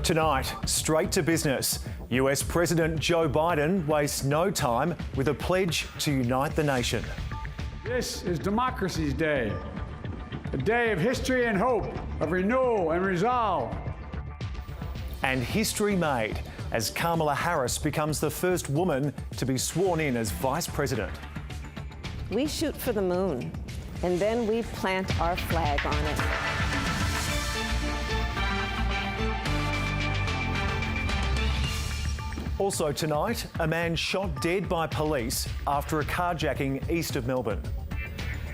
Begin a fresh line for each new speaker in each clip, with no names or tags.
Tonight, straight to business. US President Joe Biden wastes no time with a pledge to unite the nation.
This is Democracy's Day, a day of history and hope, of renewal and resolve.
And history made as Kamala Harris becomes the first woman to be sworn in as Vice President.
We shoot for the moon, and then we plant our flag on it.
Also tonight, a man shot dead by police after a carjacking east of Melbourne.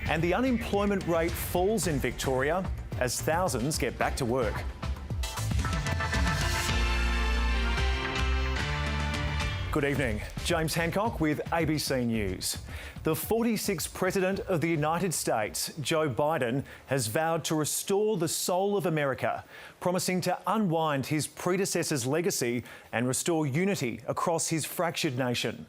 And the unemployment rate falls in Victoria as thousands get back to work. Good evening. James Hancock with ABC News. The 46th President of the United States, Joe Biden, has vowed to restore the soul of America, promising to unwind his predecessor's legacy and restore unity across his fractured nation.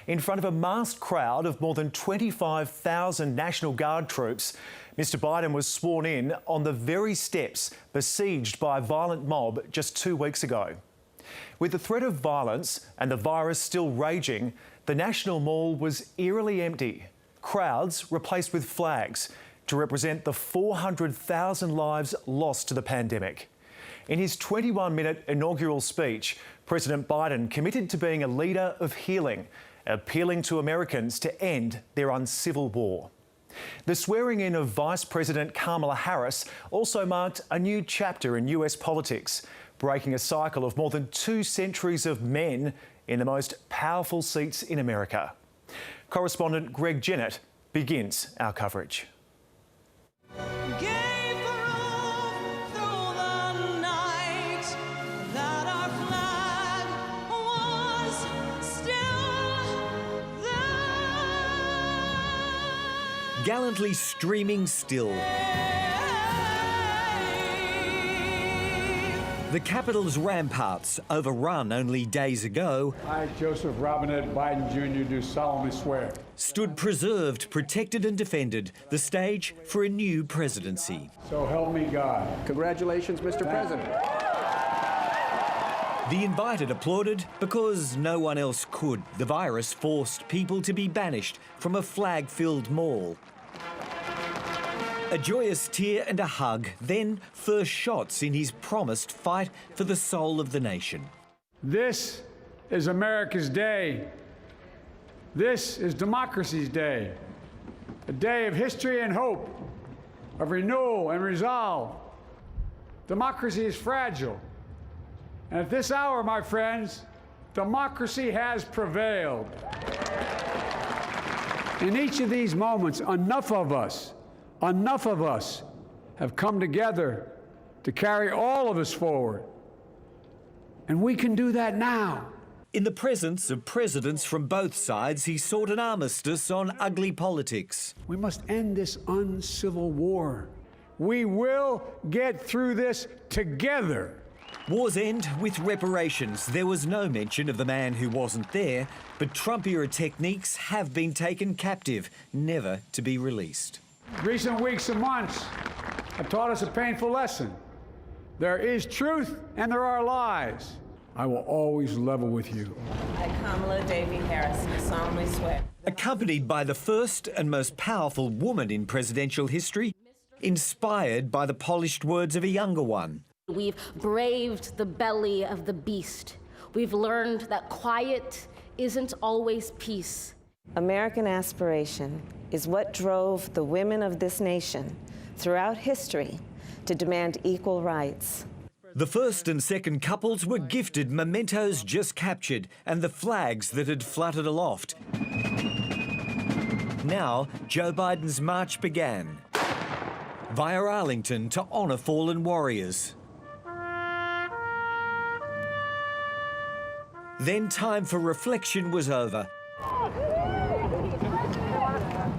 In front of a massed crowd of more than 25,000 National Guard troops, Mr Biden was sworn in on the very steps besieged by a violent mob just 2 weeks ago. With the threat of violence and the virus still raging, the National Mall was eerily empty. Crowds replaced with flags to represent the 400,000 lives lost to the pandemic. In his 21-minute inaugural speech, President Biden committed to being a leader of healing, appealing to Americans to end their uncivil war. The swearing-in of Vice President Kamala Harris also marked a new chapter in US politics, breaking a cycle of more than 2 centuries of men in the most powerful seats in America. Correspondent Greg Jennett begins our coverage.
Gallantly streaming still. The capital's ramparts, overrun only days ago,
I, Joseph Robinette Biden Jr., do solemnly swear,
stood preserved, protected and defended, the stage for a new presidency.
so help me God.
Congratulations, Mr. President.
The invited applauded because no one else could. The virus forced people to be banished from a flag-filled mall. A joyous tear and a hug, then first shots in his promised fight for the soul of the nation.
This is America's day. This is Democracy's Day, a day of history and hope, of renewal and resolve. Democracy is fragile. And at this hour, my friends, democracy has prevailed. In each of these moments, enough of us have come together to carry all of us forward. And we can do that now.
In the presence of presidents from both sides, he sought an armistice on ugly politics.
We must end this uncivil war. We will get through this together.
Wars end with reparations. There was no mention of the man who wasn't there, but Trump-era techniques have been taken captive, never to be released.
Recent weeks and months have taught us a painful lesson. There is truth and there are lies. I will always level with you.
I, Kamala Davy Harris, solemnly swear.
Accompanied by the first and most powerful woman in presidential history, inspired by the polished words of a younger one.
We've braved the belly of the beast. We've learned that quiet isn't always peace.
American aspiration is what drove the women of this nation throughout history to demand equal rights.
The first and second couples were gifted mementos just captured and the flags that had fluttered aloft. Now, Joe Biden's march began via Arlington to honour fallen warriors. Then time for reflection was over.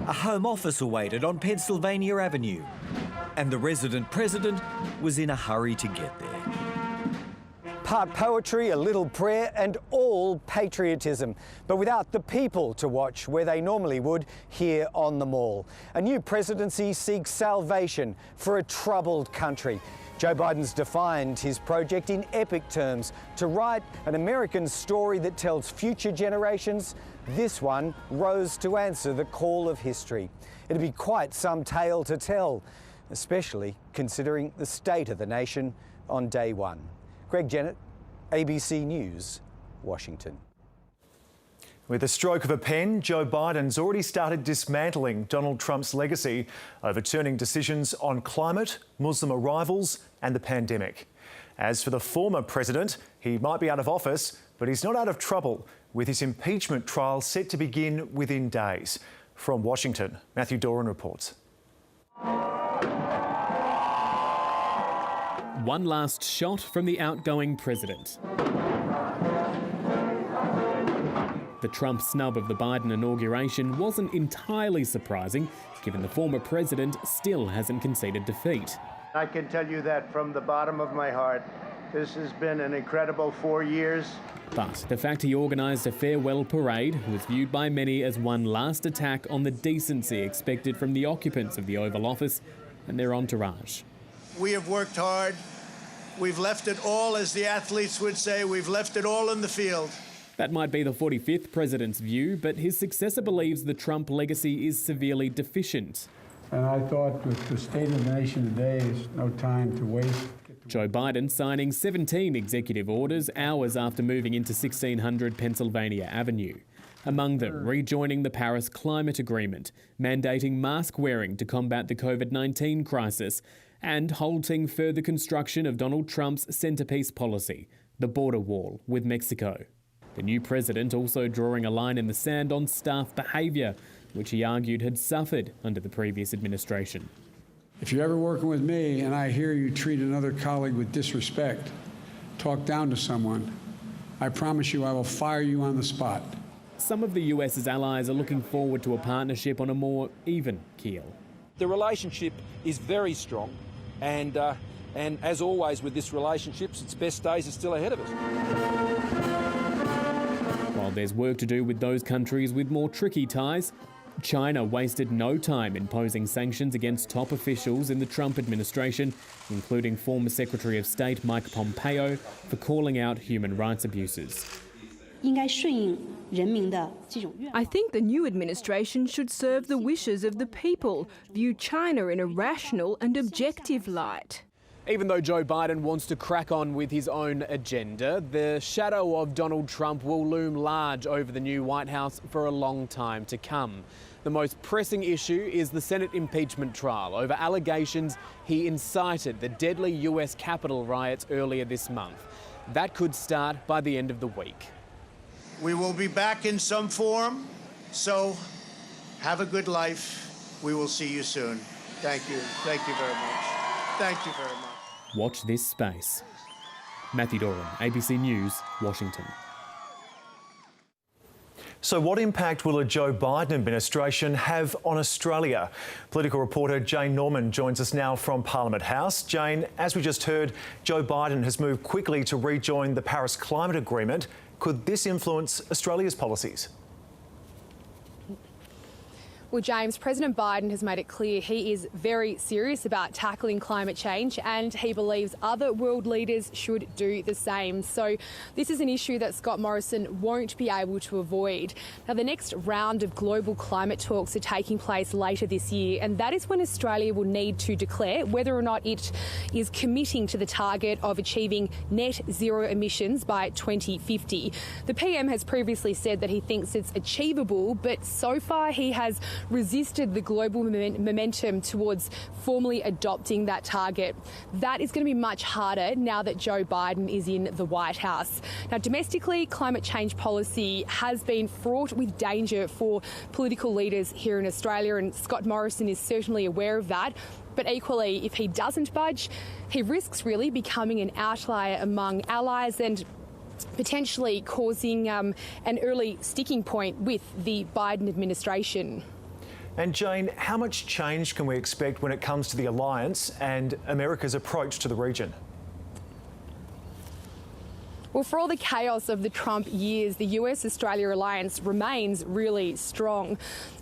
A home office awaited on Pennsylvania Avenue, and the resident president was in a hurry to get there.
Part poetry, a little prayer, and all patriotism, but without the people to watch where they normally would here on the Mall. A new presidency seeks salvation for a troubled country. Joe Biden's defined his project in epic terms to write an American story that tells future generations. This one rose to answer the call of history. It'll be quite some tale to tell, especially considering the state of the nation on day one. Greg Jennett, ABC News, Washington.
With a stroke of a pen, Joe Biden's already started dismantling Donald Trump's legacy, overturning decisions on climate, Muslim arrivals and the pandemic. As for the former president, he might be out of office, but he's not out of trouble, with his impeachment trial set to begin within days. From Washington, Matthew Doran reports.
One last shot from the outgoing president. The Trump snub of the Biden inauguration wasn't entirely surprising, given the former president still hasn't conceded defeat.
I can tell you that from the bottom of my heart. This has been an incredible 4 years.
But the fact he organised a farewell parade was viewed by many as one last attack on the decency expected from the occupants of the Oval Office and their entourage.
We have worked hard. We've left it all, as the athletes would say, we've left it all in the field.
That might be the 45th president's view, but his successor believes the Trump legacy is severely deficient.
And I thought with the state of the nation today, is no time to waste.
Joe Biden signing 17 executive orders hours after moving into 1600 Pennsylvania Avenue. Among them, rejoining the Paris Climate Agreement, mandating mask wearing to combat the COVID-19 crisis, and halting further construction of Donald Trump's centrepiece policy, the border wall with Mexico. The new president also drawing a line in the sand on staff behaviour, which he argued had suffered under the previous administration.
If you're ever working with me and I hear you treat another colleague with disrespect, talk down to someone, I promise you I will fire you on the spot.
Some of the US's allies are looking forward to a partnership on a more even keel.
The relationship is very strong, and as always with this relationship, its best days are still ahead of us. While
there's work to do with those countries with more tricky ties, China wasted no time imposing sanctions against top officials in the Trump administration, including former Secretary of State Mike Pompeo, for calling out human rights abuses.
I think the new administration should serve the wishes of the people, view China in a rational and objective light.
Even though Joe Biden wants to crack on with his own agenda, the shadow of Donald Trump will loom large over the new White House for a long time to come. The most pressing issue is the Senate impeachment trial over allegations he incited the deadly US Capitol riots earlier this month. That could start by the end of the week.
We will be back in some form, so have a good life. We will see you soon. Thank you. Thank you very much. Thank you very much.
Watch this space. Matthew Doran, ABC News, Washington.
So what impact will a Joe Biden administration have on Australia? Political reporter Jane Norman joins us now from Parliament House. Jane, as we just heard, Joe Biden has moved quickly to rejoin the Paris Climate Agreement. Could this influence Australia's policies?
Well, James, President Biden has made it clear he is very serious about tackling climate change, and he believes other world leaders should do the same. So this is an issue that Scott Morrison won't be able to avoid. Now, the next round of global climate talks are taking place later this year, and that is when Australia will need to declare whether or not it is committing to the target of achieving net zero emissions by 2050. The PM has previously said that he thinks it's achievable, but so far he has resisted the global momentum towards formally adopting that target. That is going to be much harder now that Joe Biden is in the White House. Now, domestically, climate change policy has been fraught with danger for political leaders here in Australia, and Scott Morrison is certainly aware of that. But equally, if he doesn't budge, he risks really becoming an outlier among allies and potentially causing an early sticking point with the Biden administration.
And Jane, how much change can we expect when it comes to the alliance and America's approach to the region?
Well, for all the chaos of the Trump years, the US-Australia alliance remains really strong.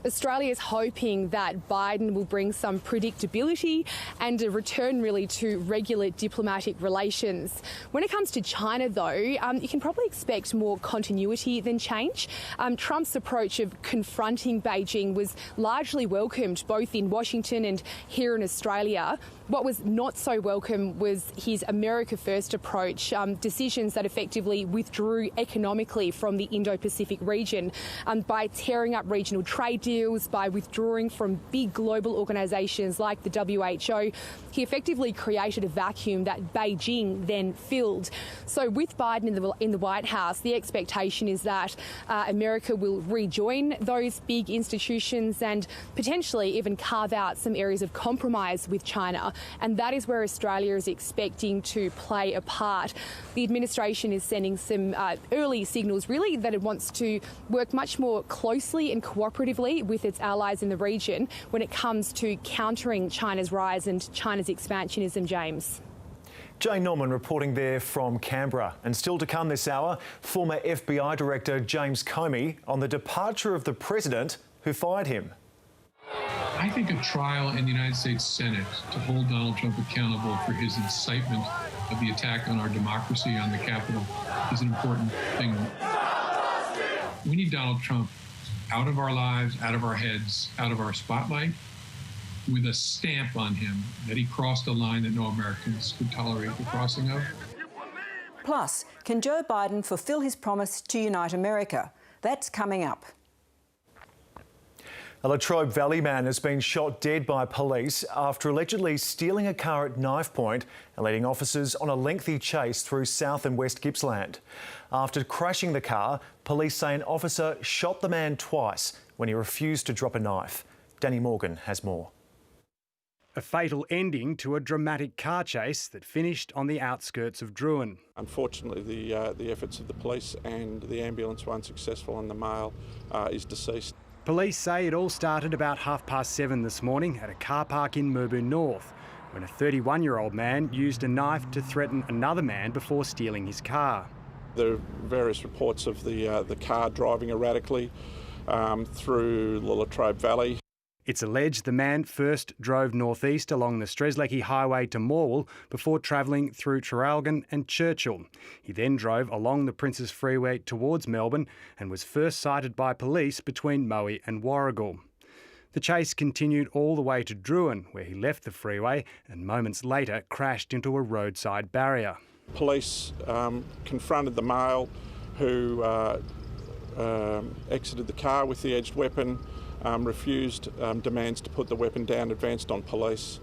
Australia is hoping that Biden will bring some predictability and a return really to regular diplomatic relations. When it comes to China, though, you can probably expect more continuity than change. Trump's approach of confronting Beijing was largely welcomed both in Washington and here in Australia. What was not so welcome was his America First approach, decisions that effectively withdrew economically from the Indo-Pacific region by tearing up regional trade deals, by withdrawing from big global organisations like the WHO. He effectively created a vacuum that Beijing then filled. So with Biden in the White House, the expectation is that America will rejoin those big institutions and potentially even carve out some areas of compromise with China. And that is where Australia is expecting to play a part. The administration is sending some early signals, really, that it wants to work much more closely and cooperatively with its allies in the region when it comes to countering China's rise and China's expansionism, James.
Jane Norman reporting there from Canberra. And still to come this hour, former FBI Director James Comey on the departure of the president who fired him.
I think a trial in the United States Senate to hold Donald Trump accountable for his incitement of the attack on our democracy on the Capitol is an important thing. We need Donald Trump out of our lives, out of our heads, out of our spotlight, with a stamp on him that he crossed a line that no Americans could tolerate the crossing of.
Plus, can Joe Biden fulfil his promise to unite America? That's coming up.
A Latrobe Valley man has been shot dead by police after allegedly stealing a car at knife point and leading officers on a lengthy chase through South and West Gippsland. After crashing the car, police say an officer shot the man twice when he refused to drop a knife. Danny Morgan has more.
A fatal ending to a dramatic car chase that finished on the outskirts of Druin.
Unfortunately, the efforts of the police and the ambulance were unsuccessful and the male is deceased.
Police say it all started about 7:30 this morning at a car park in Merboon North, when a 31-year-old man used a knife to threaten another man before stealing his car.
There are various reports of the car driving erratically through the Latrobe Valley.
It's alleged the man first drove northeast along the Streslecki Highway to Morwell before travelling through Traralgon and Churchill. He then drove along the Princes Freeway towards Melbourne and was first sighted by police between Moe and Warragul. The chase continued all the way to Druin, where he left the freeway and moments later crashed into a roadside barrier.
Police confronted the male who exited the car with the edged weapon, refused demands to put the weapon down, advanced on police.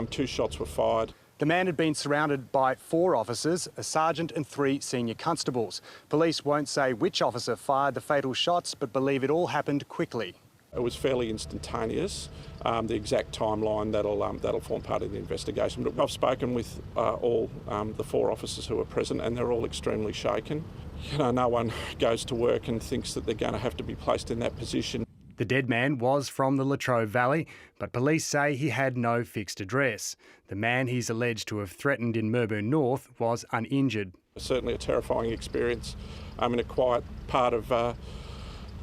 2 shots were fired.
The man had been surrounded by 4 officers, a sergeant and 3 senior constables. Police won't say which officer fired the fatal shots, but believe it all happened quickly.
It was fairly instantaneous. The exact timeline, that'll form part of the investigation. But I've spoken with all the 4 officers who were present, and they're all extremely shaken. You know, no one goes to work and thinks that they're going to have to be placed in that position.
The dead man was from the Latrobe Valley, but police say he had no fixed address. The man he's alleged to have threatened in Merboon North was uninjured.
Certainly a terrifying experience in a quiet part of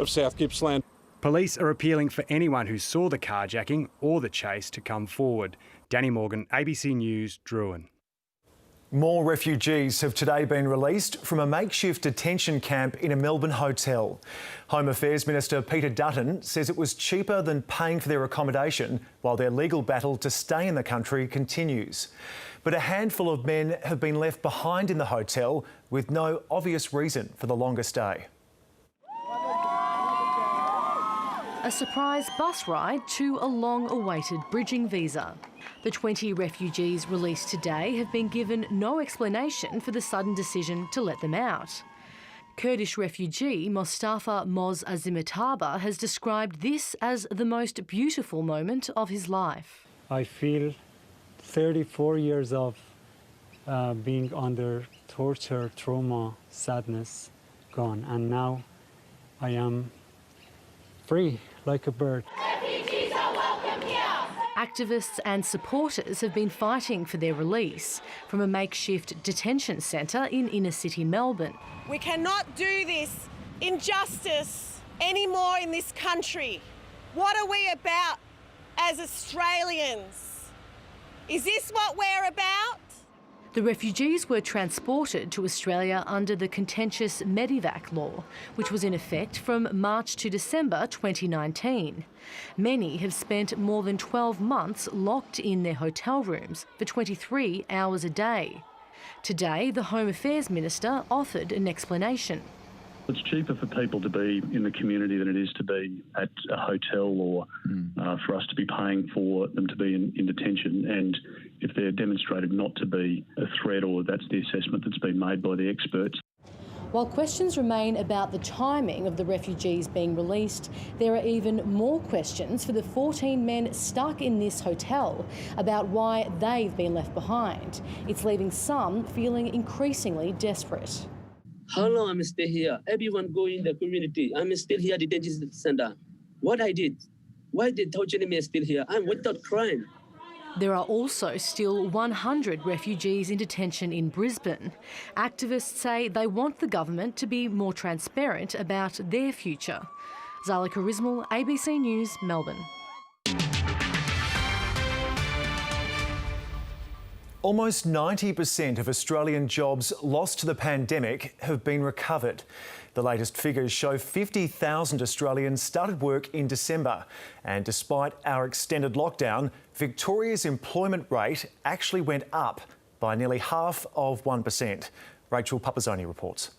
South Gippsland.
Police are appealing for anyone who saw the carjacking or the chase to come forward. Danny Morgan, ABC News, Druin.
More refugees have today been released from a makeshift detention camp in a Melbourne hotel. Home Affairs Minister Peter Dutton says it was cheaper than paying for their accommodation while their legal battle to stay in the country continues. But a handful of men have been left behind in the hotel with no obvious reason for the longer stay.
A surprise bus ride to a long-awaited bridging visa. The 20 refugees released today have been given no explanation for the sudden decision to let them out. Kurdish refugee Mostafa Moz Azimataba has described this as the most beautiful moment of his life.
I feel 34 years of being under torture, trauma, sadness gone, and now I am free like a bird.
Refugees are welcome here. Activists and supporters have been fighting for their release from a makeshift detention centre in inner-city Melbourne.
We cannot do this injustice anymore in this country. What are we about as Australians? Is this what we're about?
The refugees were transported to Australia under the contentious Medivac law, which was in effect from March to December 2019. Many have spent more than 12 months locked in their hotel rooms for 23 hours a day. Today, the Home Affairs Minister offered an explanation.
It's cheaper for people to be in the community than it is to be at a hotel or for us to be paying for them to be in detention. And if they're demonstrated not to be a threat, or that's the assessment that's been made by the experts.
While questions remain about the timing of the refugees being released, there are even more questions for the 14 men stuck in this hotel about why they've been left behind. It's leaving some feeling increasingly desperate.
How long I'm still here? Everyone go in the community. I'm still here at the detention center. What I did? Why did torturing me still here? I'm without crime.
There are also still 100 refugees in detention in Brisbane. Activists say they want the government to be more transparent about their future. Zala Charismal, ABC News, Melbourne.
Almost 90% of Australian jobs lost to the pandemic have been recovered. The latest figures show 50,000 Australians started work in December. And despite our extended lockdown, Victoria's employment rate actually went up by nearly 0.5%. Rachel Papazzoni reports.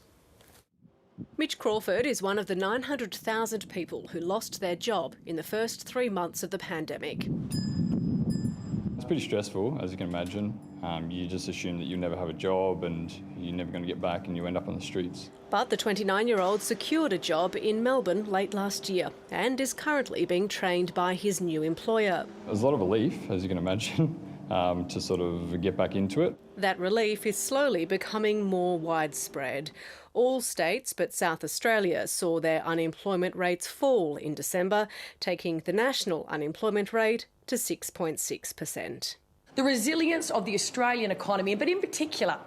Mitch Crawford is one of the 900,000 people who lost their job in the first 3 months of the pandemic.
It's pretty stressful, as you can imagine. You just assume that you'll never have a job and you're never going to get back, and you end up on the streets.
But the 29-year-old secured a job in Melbourne late last year and is currently being trained by his new employer.
There's a lot of relief, as you can imagine, to sort of get back into it.
That relief is slowly becoming more widespread. All states but South Australia saw their unemployment rates fall in December, taking the national unemployment rate to 6.6%.
The resilience of the Australian economy, but in particular,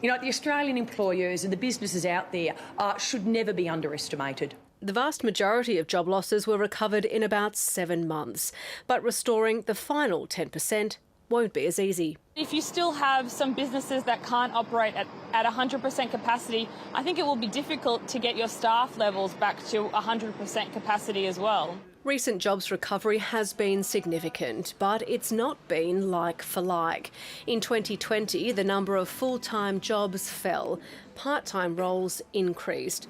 the Australian employers and the businesses out there should never be underestimated.
The vast majority of job losses were recovered in about 7 months, but restoring the final 10% won't be as easy.
If you still have some businesses that can't operate at 100% capacity, I think it will be difficult to get your staff levels back to 100% capacity as well.
Recent jobs recovery has been significant, but it's not been like for like. In 2020, the number of full-time jobs fell. Part-time roles increased.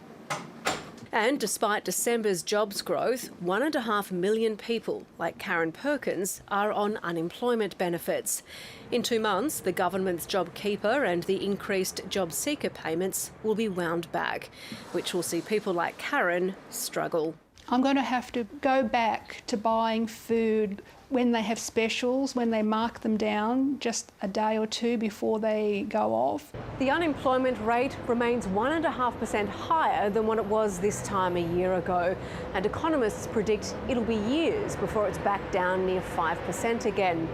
And despite December's jobs growth, 1.5 million people, like Karen Perkins, are on unemployment benefits. In 2 months, the government's JobKeeper and the increased job seeker payments will be wound back, which will see people like Karen struggle.
I'm going to have to go back to buying food when they have specials, when they mark them down just a day or two before they go off.
The unemployment rate remains 1.5% higher than what it was this time a year ago, and economists predict it'll be years before it's back down near 5% again.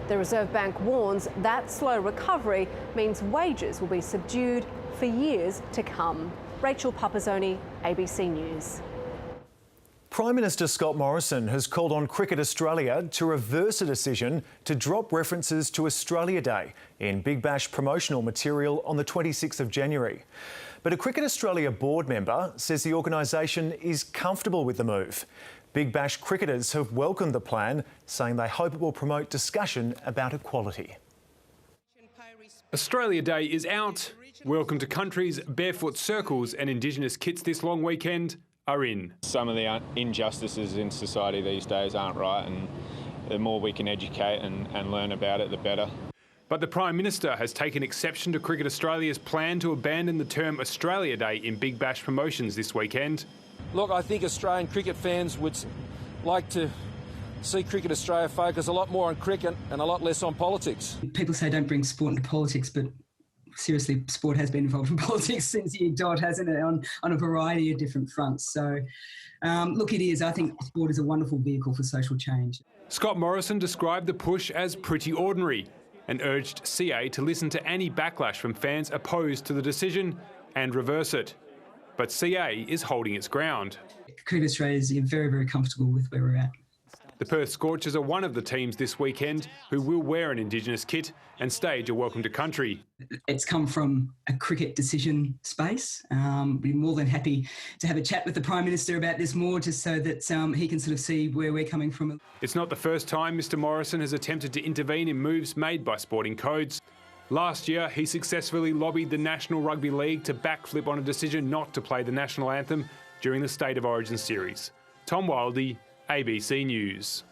The Reserve Bank warns that slow recovery means wages will be subdued for years to come. Rachel Papazzoni, ABC News.
Prime Minister Scott Morrison has called on Cricket Australia to reverse a decision to drop references to Australia Day in Big Bash promotional material on the 26th of January. But a Cricket Australia board member says the organisation is comfortable with the move. Big Bash cricketers have welcomed the plan, saying they hope it will promote discussion about equality.
Australia Day is out. Welcome to Country's barefoot circles and Indigenous kits this long weekend are in.
Some of the injustices in society these days aren't right, and the more we can educate and learn about it, the better.
But the Prime Minister has taken exception to Cricket Australia's plan to abandon the term Australia Day in Big Bash promotions this weekend.
Look, I think Australian cricket fans would like to see Cricket Australia focus a lot more on cricket and a lot less on politics.
People say don't bring sport into politics, but seriously, sport has been involved in politics since year dot, hasn't it, on a variety of different fronts. So, look, it is. I think sport is a wonderful vehicle for social change.
Scott Morrison described the push as pretty ordinary and urged CA to listen to any backlash from fans opposed to the decision and reverse it. But CA is holding its ground.
Cricket Australia is very, very comfortable with where we're at.
The Perth Scorchers are one of the teams this weekend who will wear an Indigenous kit and stage a welcome to country.
It's come from a cricket decision space. Be more than happy to have a chat with the Prime Minister about this more, just so that he can sort of see where we're coming from.
It's not the first time Mr Morrison has attempted to intervene in moves made by sporting codes. Last year, he successfully lobbied the National Rugby League to backflip on a decision not to play the national anthem during the State of Origin series. Tom Wildey, ABC News.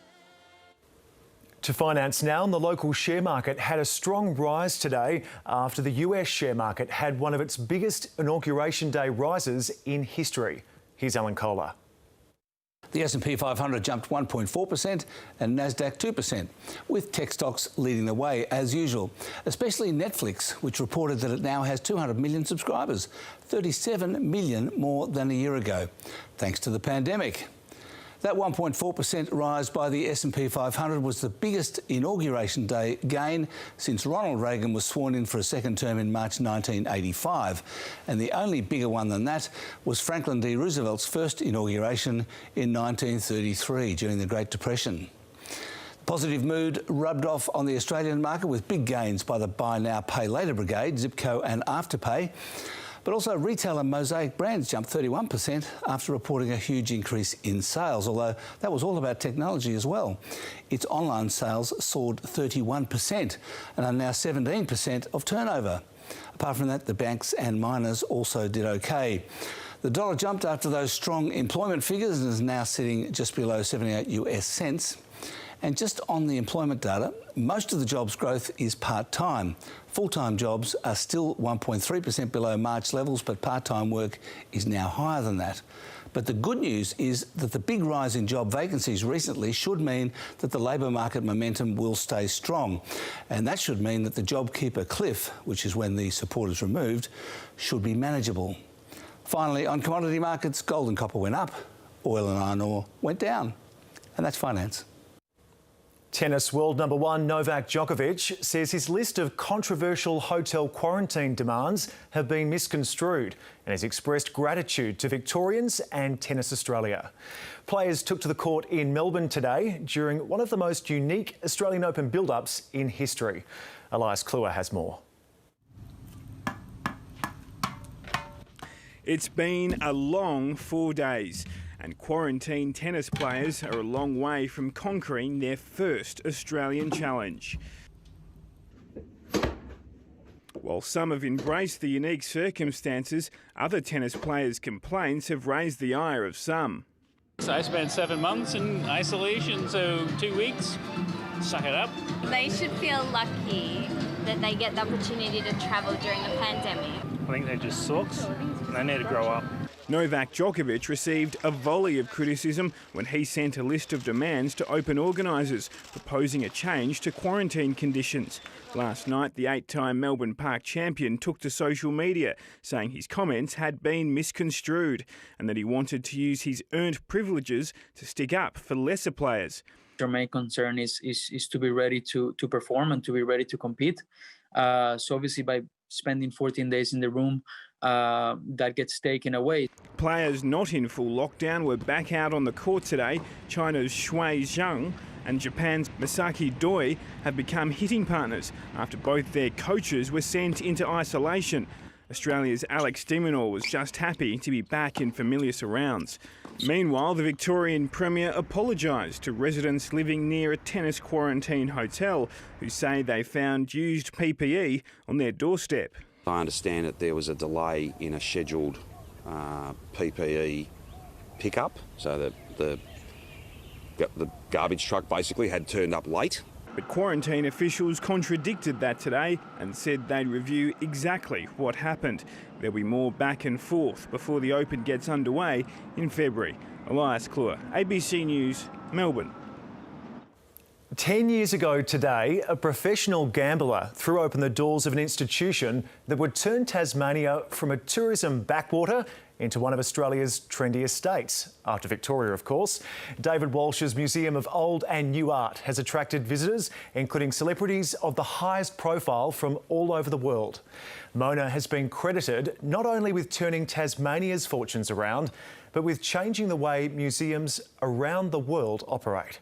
To finance now, the local share market had a strong rise today after the US share market had one of its biggest inauguration day rises in history. Here's Alan Kohler.
The S&P 500 jumped 1.4% and Nasdaq 2%, with tech stocks leading the way as usual, especially Netflix, which reported that it now has 200 million subscribers, 37 million more than a year ago, thanks to the pandemic. That 1.4% rise by the S&P 500 was the biggest inauguration day gain since Ronald Reagan was sworn in for a second term in March 1985. And the only bigger one than that was Franklin D. Roosevelt's first inauguration in 1933 during the Great Depression. The positive mood rubbed off on the Australian market with big gains by the Buy Now, Pay Later brigade, Zipco and Afterpay. But also retailer Mosaic Brands jumped 31% after reporting a huge increase in sales, although that was all about technology as well. Its online sales soared 31% and are now 17% of turnover. Apart from that, the banks and miners also did okay. The dollar jumped after those strong employment figures and is now sitting just below 78 US cents. And just on the employment data, most of the jobs growth is part-time. Full-time jobs are still 1.3% below March levels, but part-time work is now higher than that. But the good news is that the big rise in job vacancies recently should mean that the labour market momentum will stay strong. And that should mean that the JobKeeper cliff, which is when the support is removed, should be manageable. Finally, on commodity markets, gold and copper went up, oil and iron ore went down. And that's finance.
Tennis world number one Novak Djokovic says his list of controversial hotel quarantine demands have been misconstrued and has expressed gratitude to Victorians and Tennis Australia. Players took to the court in Melbourne today during one of the most unique Australian Open build-ups in history. Elias Kluwer has more.
It's been a long 4 days. And quarantine tennis players are a long way from conquering their first Australian challenge. While some have embraced the unique circumstances, other tennis players' complaints have raised the ire of some.
So I spent 7 months in isolation, so 2 weeks. Suck it up.
They should feel lucky that they get the opportunity to travel during the pandemic.
I think they're just sooks and they need to grow up.
Novak Djokovic received a volley of criticism when he sent a list of demands to Open organisers, proposing a change to quarantine conditions. Last night, the 8-time Melbourne Park champion took to social media, saying his comments had been misconstrued and that he wanted to use his earned privileges to stick up for lesser players.
Our main concern is to be ready to perform and to be ready to compete. So obviously by spending 14 days in the room, that gets taken away.
Players not in full lockdown were back out on the court today. China's Shui Zhang and Japan's Masaki Doi have become hitting partners after both their coaches were sent into isolation. Australia's Alex de Minaur was just happy to be back in familiar surrounds. Meanwhile, the Victorian Premier apologised to residents living near a tennis quarantine hotel who say they found used PPE on their doorstep.
I understand that there was a delay in a scheduled PPE pickup, so that the garbage truck basically had turned up late.
But quarantine officials contradicted that today and said they'd review exactly what happened. There'll be more back and forth before the Open gets underway in February. Elias Kluwer, ABC News, Melbourne.
10 years ago today, a professional gambler threw open the doors of an institution that would turn Tasmania from a tourism backwater into one of Australia's trendiest states. After Victoria, of course. David Walsh's Museum of Old and New Art has attracted visitors, including celebrities of the highest profile from all over the world. Mona has been credited not only with turning Tasmania's fortunes around, but with changing the way museums around the world operate.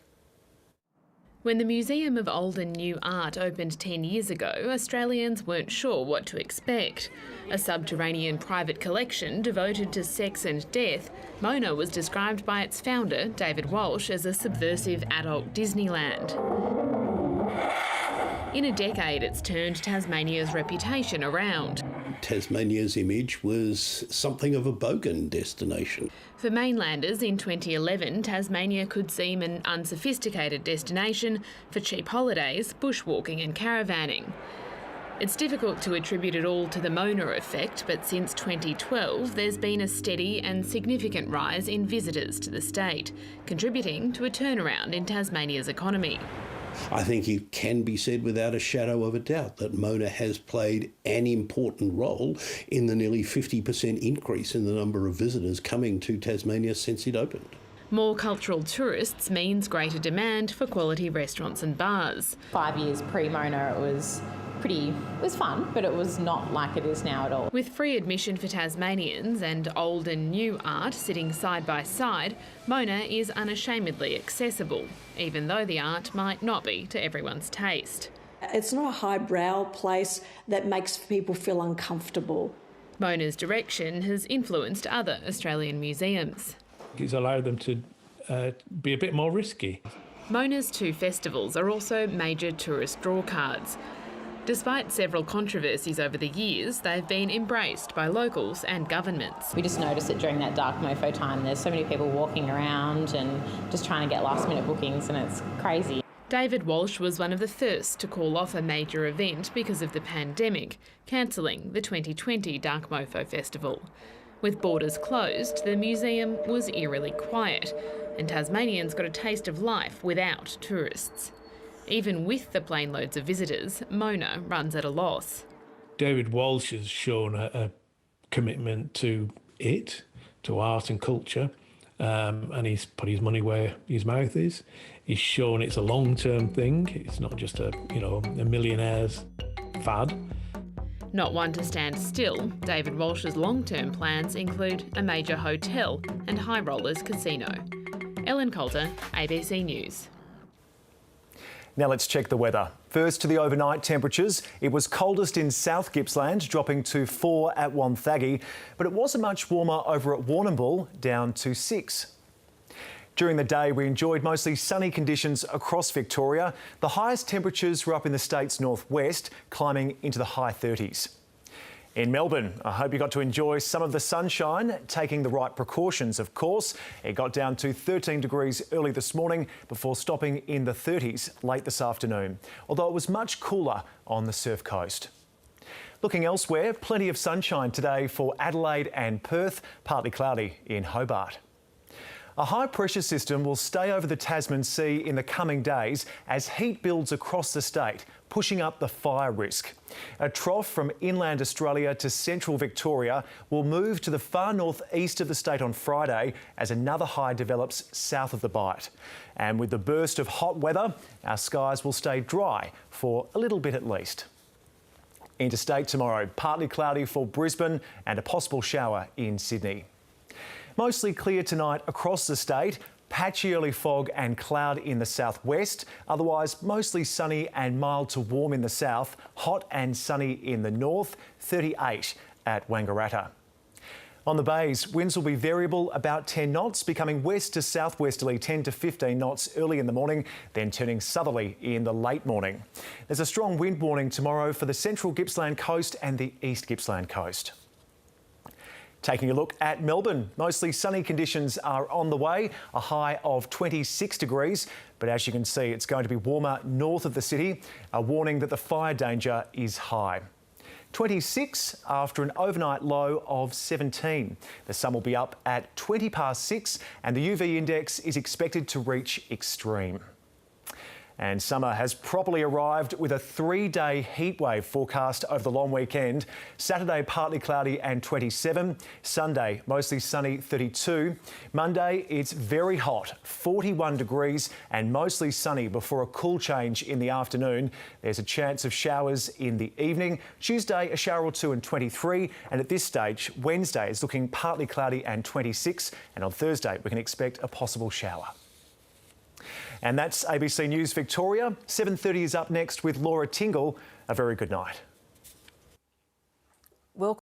When the Museum of Old and New Art opened 10 years ago, Australians weren't sure what to expect. A subterranean private collection devoted to sex and death, Mona was described by its founder, David Walsh, as a subversive adult Disneyland. In a decade, it's turned Tasmania's reputation around.
Tasmania's image was something of a bogan destination.
For mainlanders in 2011, Tasmania could seem an unsophisticated destination for cheap holidays, bushwalking and caravanning. It's difficult to attribute it all to the Mona effect, but since 2012 there's been a steady and significant rise in visitors to the state, contributing to a turnaround in Tasmania's economy.
I think it can be said without a shadow of a doubt that Mona has played an important role in the nearly 50% increase in the number of visitors coming to Tasmania since it opened.
More cultural tourists means greater demand for quality restaurants and bars.
5 years pre-Mona, it was fun, but it was not like it is now at all.
With free admission for Tasmanians and old and new art sitting side by side, Mona is unashamedly accessible, even though the art might not be to everyone's taste.
It's not a highbrow place that makes people feel uncomfortable.
Mona's direction has influenced other Australian museums.
It's allowed them to be a bit more risky.
Mona's two festivals are also major tourist drawcards. Despite several controversies over the years, they've been embraced by locals and governments.
We just noticed that during that dark mofo time, there's so many people walking around and just trying to get last-minute bookings, and it's crazy.
David Walsh was one of the first to call off a major event because of the pandemic, cancelling the 2020 Dark Mofo Festival. With borders closed, the museum was eerily quiet, and Tasmanians got a taste of life without tourists. Even with the plane loads of visitors, Mona runs at a loss.
David Walsh has shown a commitment to art and culture, and he's put his money where his mouth is. He's shown it's a long-term thing. It's not just a millionaire's fad.
Not one to stand still, David Walsh's long-term plans include a major hotel and high rollers casino. Ellen Coulter, ABC News.
Now let's check the weather. First to the overnight temperatures. It was coldest in South Gippsland, dropping to 4 at Wonthaggi, but it wasn't much warmer over at Warrnambool, down to 6. During the day, we enjoyed mostly sunny conditions across Victoria. The highest temperatures were up in the state's northwest, climbing into the high 30s. In Melbourne, I hope you got to enjoy some of the sunshine, taking the right precautions, of course. It got down to 13 degrees early this morning before stopping in the 30s late this afternoon, although it was much cooler on the Surf Coast. Looking elsewhere, plenty of sunshine today for Adelaide and Perth, partly cloudy in Hobart. A high pressure system will stay over the Tasman Sea in the coming days as heat builds across the state, pushing up the fire risk. A trough from inland Australia to central Victoria will move to the far northeast of the state on Friday as another high develops south of the Bight. And with the burst of hot weather, our skies will stay dry for a little bit at least. Interstate tomorrow, partly cloudy for Brisbane and a possible shower in Sydney. Mostly clear tonight across the state, patchy early fog and cloud in the southwest, otherwise mostly sunny and mild to warm in the south, hot and sunny in the north, 38 at Wangaratta. On the bays, winds will be variable about 10 knots, becoming west to southwesterly 10 to 15 knots early in the morning, then turning southerly in the late morning. There's a strong wind warning tomorrow for the central Gippsland coast and the east Gippsland coast. Taking a look at Melbourne, mostly sunny conditions are on the way, a high of 26 degrees, but as you can see, it's going to be warmer north of the city, a warning that the fire danger is high. 26 after an overnight low of 17. The sun will be up at 20 past 6 and the UV index is expected to reach extreme. And summer has properly arrived with a 3-day heatwave forecast over the long weekend. Saturday, partly cloudy and 27. Sunday, mostly sunny, 32. Monday, it's very hot, 41 degrees and mostly sunny before a cool change in the afternoon. There's a chance of showers in the evening. Tuesday, a shower or two and 23. And at this stage, Wednesday is looking partly cloudy and 26. And on Thursday, we can expect a possible shower. And that's ABC News Victoria. 7:30 is up next with Laura Tingle. A very good night.